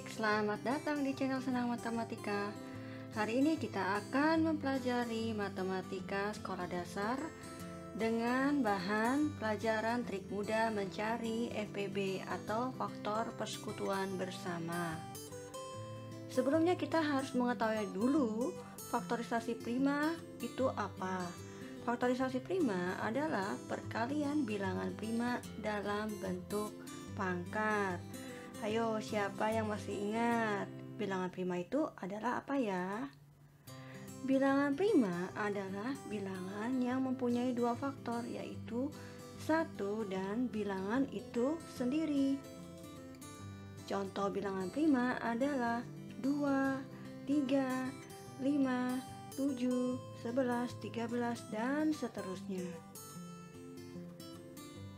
adik-adik, selamat datang di channel Senang Matematika. Hari ini kita akan mempelajari matematika sekolah dasar dengan bahan pelajaran trik mudah mencari FPB atau faktor persekutuan bersama. Sebelumnya kita harus mengetahui dulu faktorisasi prima itu apa. Faktorisasi prima adalah perkalian bilangan prima dalam bentuk pangkat. Ayo, siapa yang masih ingat? Bilangan prima itu adalah apa ya? Bilangan prima adalah bilangan yang mempunyai dua faktor, yaitu 1 dan bilangan itu sendiri. Contoh bilangan prima adalah 2, 3, 5, 7, 11, 13, dan seterusnya.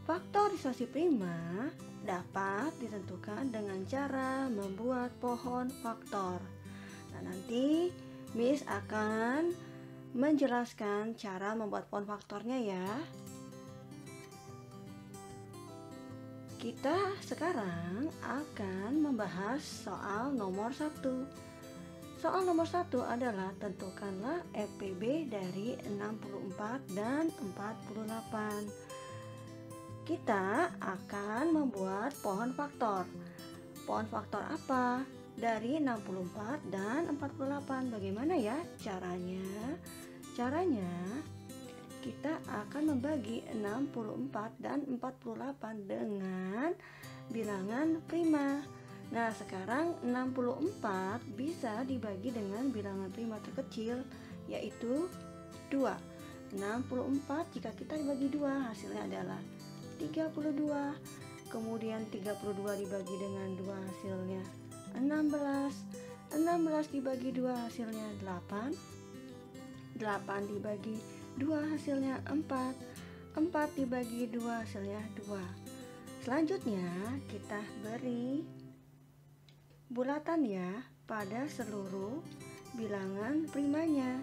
Faktorisasi prima dapat ditentukan dengan cara membuat pohon faktor. Nah, nanti Miss akan menjelaskan cara membuat pohon faktornya ya. Kita sekarang akan membahas soal nomor 1. Soal nomor 1 adalah tentukanlah FPB dari 64 dan 48. Kita akan membuat pohon faktor. Pohon faktor apa? Dari 64 dan 48. Bagaimana ya caranya? Caranya kita akan membagi 64 dan 48 dengan bilangan prima. Nah, sekarang 64 bisa dibagi dengan bilangan prima terkecil, yaitu 2. 64 jika kita dibagi 2 hasilnya adalah 32. Kemudian 32 dibagi dengan 2 hasilnya 16. 16 dibagi 2 hasilnya 8. 8 dibagi 2 hasilnya 4. 4 dibagi 2 hasilnya 2. Selanjutnya kita beri bulatan ya pada seluruh bilangan primanya.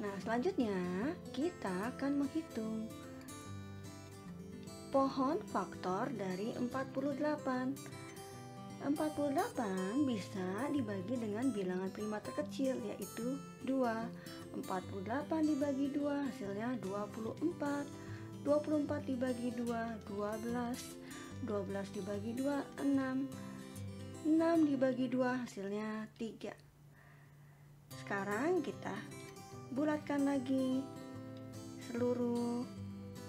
Nah, selanjutnya kita akan menghitung pohon faktor dari 48. 48 bisa dibagi dengan bilangan prima terkecil, yaitu 2. 48 dibagi 2 hasilnya 24. 24 dibagi 2, 12. 12 dibagi 2, 6. 6 dibagi 2 hasilnya 3. Sekarang kita bulatkan lagi seluruh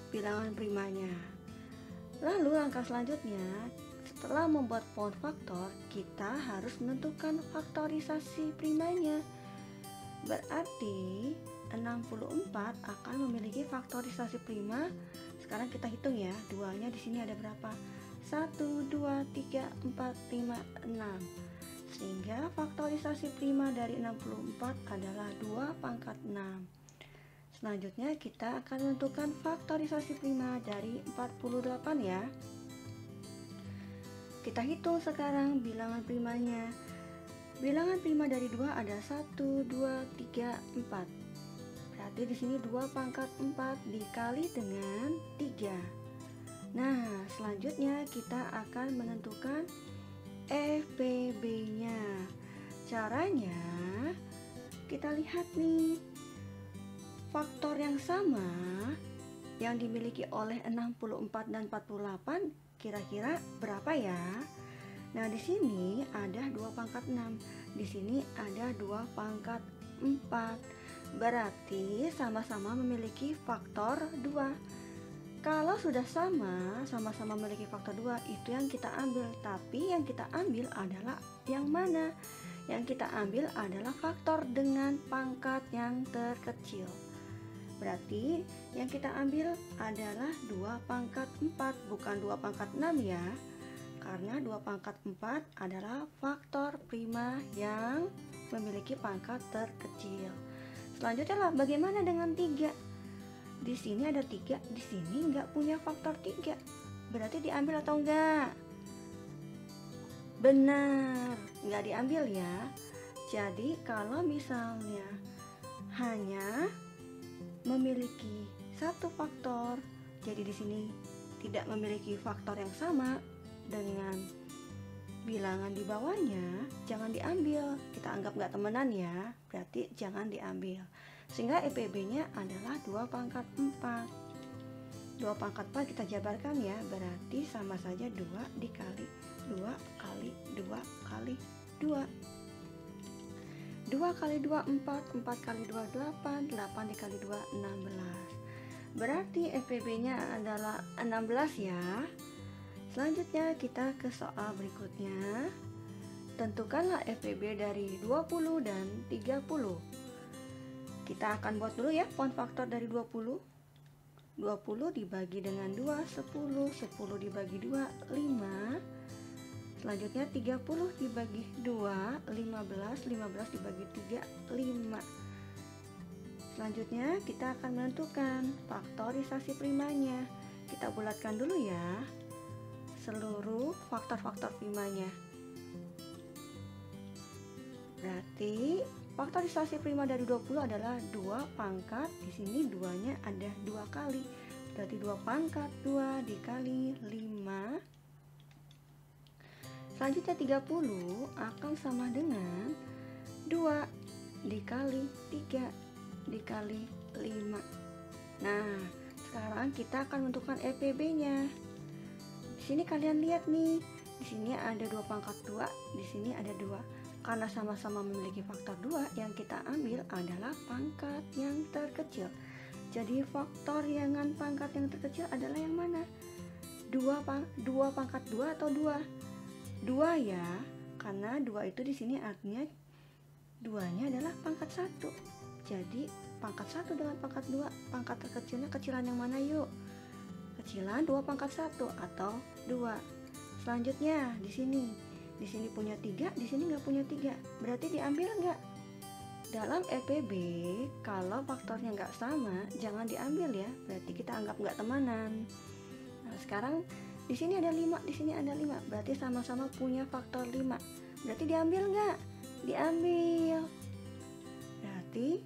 bilangan primanya. Lalu langkah selanjutnya, setelah membuat pohon faktor, kita harus menentukan faktorisasi primanya. Berarti 64 akan memiliki faktorisasi prima. Sekarang kita hitung ya, duanya di sini ada berapa? 1, 2, 3, 4, 5, 6. Sehingga faktorisasi prima dari 64 adalah 2 pangkat 6. Selanjutnya kita akan menentukan faktorisasi prima dari 48 ya. Kita hitung sekarang bilangan primanya. Bilangan prima dari 2 ada 1, 2, 3, 4. Berarti di sini 2 pangkat 4 dikali dengan 3. Nah, selanjutnya kita akan menentukan FPB-nya. Caranya kita lihat nih, faktor yang sama yang dimiliki oleh 64 dan 48 kira-kira berapa ya? Nah, di sini ada 2 pangkat 6, di sini ada 2 pangkat 4. Berarti sama-sama memiliki faktor 2. Kalau sudah sama-sama memiliki faktor 2, itu yang kita ambil. Tapi yang kita ambil adalah yang mana? Yang kita ambil adalah faktor dengan pangkat yang terkecil. Berarti yang kita ambil adalah 2 pangkat 4, bukan 2 pangkat 6 ya. Karena 2 pangkat 4 adalah faktor prima yang memiliki pangkat terkecil. Selanjutnya lah, bagaimana dengan 3? Di sini ada 3, di sini nggak punya faktor 3. Berarti diambil atau enggak? Benar, nggak diambil ya. Jadi kalau misalnya hanya memiliki satu faktor, jadi di sini tidak memiliki faktor yang sama, dengan bilangan di bawahnya, jangan diambil. Kita anggap nggak temenan ya, berarti jangan diambil. Sehingga EPB-nya adalah 2 pangkat 4. 2 pangkat 4 kita jabarkan ya, berarti sama saja 2 dikali 2 kali 2 kali 2. 2 kali 2 4, 4 kali 2 8, 8 dikali 2 16. Berarti EPB-nya adalah 16 ya. Selanjutnya kita ke soal berikutnya. Tentukanlah EPB dari 20 dan 30. Kita akan buat dulu ya poin faktor dari 20. 20 dibagi dengan 2, 10. 10 dibagi 2, 5. Selanjutnya 30 dibagi 2, 15. 15 dibagi 3, 5. Selanjutnya kita akan menentukan faktorisasi primanya. Kita bulatkan dulu ya seluruh faktor-faktor primanya. Berarti faktorisasi prima dari 20 adalah 2 pangkat, di sini 2-nya ada 2 kali. Berarti 2 pangkat 2 dikali 5. Selanjutnya 30 akan sama dengan 2 dikali 3 dikali 5. Nah, sekarang kita akan menentukan EPB-nya. Di sini kalian lihat nih, di sini ada 2 pangkat 2, di sini ada 2. Karena sama-sama memiliki faktor 2, yang kita ambil adalah pangkat yang terkecil. Jadi faktor dengan pangkat yang terkecil adalah yang mana? 2 pangkat 2 atau 2? 2 ya, karena 2 itu di sini artinya 2-nya adalah pangkat 1. Jadi pangkat 1 dengan pangkat 2, pangkat terkecilnya kecilan yang mana yuk? Kecilan 2 pangkat 1 atau 2. Selanjutnya di sini punya 3, di sini nggak punya 3. Berarti diambil nggak? Dalam EPB kalau faktornya nggak sama jangan diambil ya. Berarti kita anggap nggak temanan. Nah, sekarang di sini ada 5, di sini ada 5. Berarti sama-sama punya faktor 5. Berarti diambil nggak? Diambil. Berarti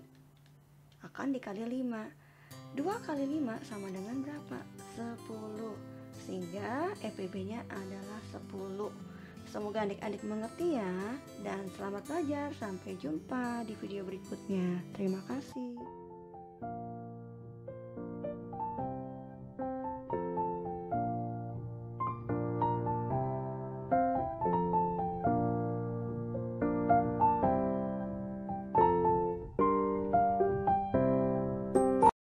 akan dikali 5. 2 kali 5 sama dengan berapa? 10. Sehingga EPB-nya adalah 10. Semoga adik-adik mengerti ya. Dan selamat belajar. Sampai jumpa di video berikutnya. Terima kasih.